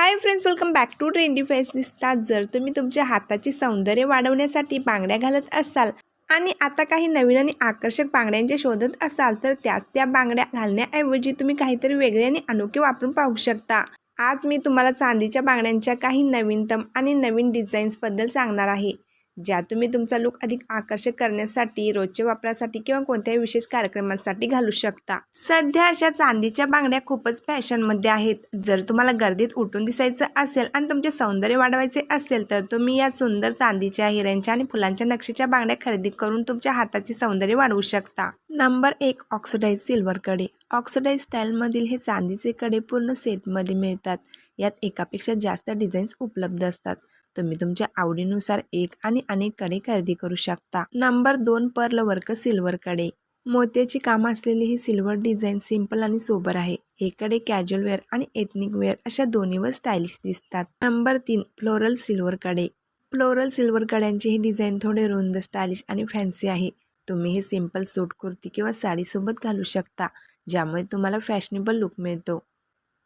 High friends, welcome back to Trendy Fashionista. जर तुम्ही तुमच्या हाताची सौंदर्य वाढवण्यासाठी बांगड्या घालत असाल आणि आता काही नवीन आणि आकर्षक बांगड्यांचे शोधत असाल तर त्या बांगड्या घालण्याऐवजी तुम्ही काहीतरी वेगळे आणि अनोखे वापरून पाहू शकता। आज मी तुम्हाला चांदीच्या बांगड्यांच्या काही नवीनतम आणि नवीन डिझाईन्सबद्दल सांगणार आहे, ज्या तुम्ही तुमचा लुक अधिक आकर्षक करण्यासाठी, रोजच्या वापरासाठी किंवा कोणत्याही विशेष कार्यक्रमांसाठी घालू शकता। सध्या अशा चांदीच्या बांगड्या खूपच फॅशनमध्ये आहेत। जर तुम्हाला गर्दीत उठून दिसायचं असेल आणि तुमचे सौंदर्य वाढवायचे असेल तर तुम्ही या सुंदर चांदीच्या, हिऱ्यांच्या आणि फुलांच्या नक्षीच्या बांगड्या खरेदी करून तुमच्या हाताचे सौंदर्य वाढवू शकता। नंबर 1, ऑक्सिडाइज सिल्वर कडे। ऑक्सिडाइज स्टाईलमधील हे चांदीचे कडे पूर्ण सेटमध्ये मिळतात। यात एकापेक्षा जास्त डिझाईन्स उपलब्ध असतात। तुम्ही तुमच्या आवडीनुसार एक आणि अनेक कडे खरेदी करू शकता। नंबर 2, पर्ल वर्क सिल्वर कडे। मोत्याची काम असलेली ही सिल्वर डिझाईन सिंपल आणि सोबर आहे। हे कडे कॅज्युअल वेअर आणि एथनिक वेअर अशा दोन्हीवर स्टायलिश दिसतात। नंबर 3, फ्लोरल सिल्वर कडे। फ्लोरल सिल्वर कड्यांची ही डिझाईन थोडे रुंद, स्टायलिश आणि फॅन्सी आहे। तुम्ही हे सिंपल सूट, कुर्ती किंवा साडीसोबत घालू शकता, ज्यामुळे तुम्हाला फॅशनेबल लुक मिळतो।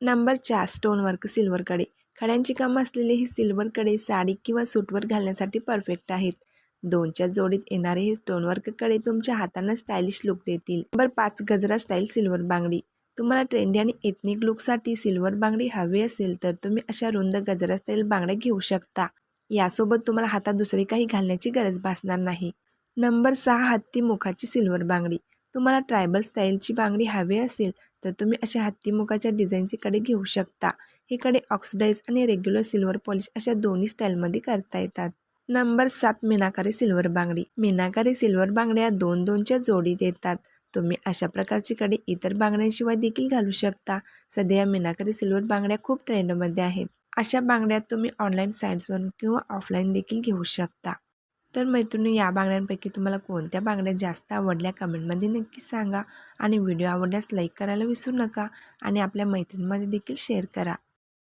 नंबर 4, स्टोन वर्क सिल्वर कडे। खड्यांची काम असलेले हे सिल्वर कडे साडी किंवा सूटवर घालण्यासाठी परफेक्ट आहेत। 2च्या जोडीत येणारे हे स्टोन वर्क कडे तुमच्या हातांना स्टायलिश लुक देतील। नंबर 5, गजरा स्टाईल सिल्वर बांगडी। तुम्हाला ट्रेंडी आणि एथनिक लुकसाठी सिल्वर बांगडी हवी असेल तर तुम्ही अशा रुंद गजरा स्टाईल बांगड्या घेऊ शकता। यासोबत तुम्हाला हातात दुसरी काही घालण्याची गरज भासणार नाही। नंबर 6, हत्ती मुखाची सिल्वर बांगडी। तुम्हाला ट्रायबल स्टाईलची बांगडी हवी असेल तर तुम्ही अशा हत्ती मुखाच्या डिझाईनचे कडे घेऊ शकता। हे कडे ऑक्सिडाइज आणि रेग्युलर सिल्वर पॉलिश अशा दोन्ही स्टाईलमध्ये करता येतात। नंबर 7, मीनाकारी सिल्वर बांगडी। मीनाकारी सिल्वर बांगड्या 2-2च्या जोडीत येतात। तुम्ही अशा प्रकारची कडे इतर बांगड्यांशिवाय देखील घालू शकता। सध्या या मीनाकारी सिल्वर बांगड्या खूप ट्रेंडमध्ये आहेत। अशा बांगड्या तुम्ही ऑनलाईन साईट्सवरून किंवा ऑफलाईन देखील घेऊ शकता। तर मैत्रिणी, या बांगड्यांपैकी तुम्हाला कोणत्या बांगड्या जास्त आवडल्या कमेंटमध्ये नक्की सांगा आणि व्हिडिओ आवडल्यास लाईक करायला विसरू नका आणि आपल्या मैत्रिणींमध्ये देखील शेअर करा।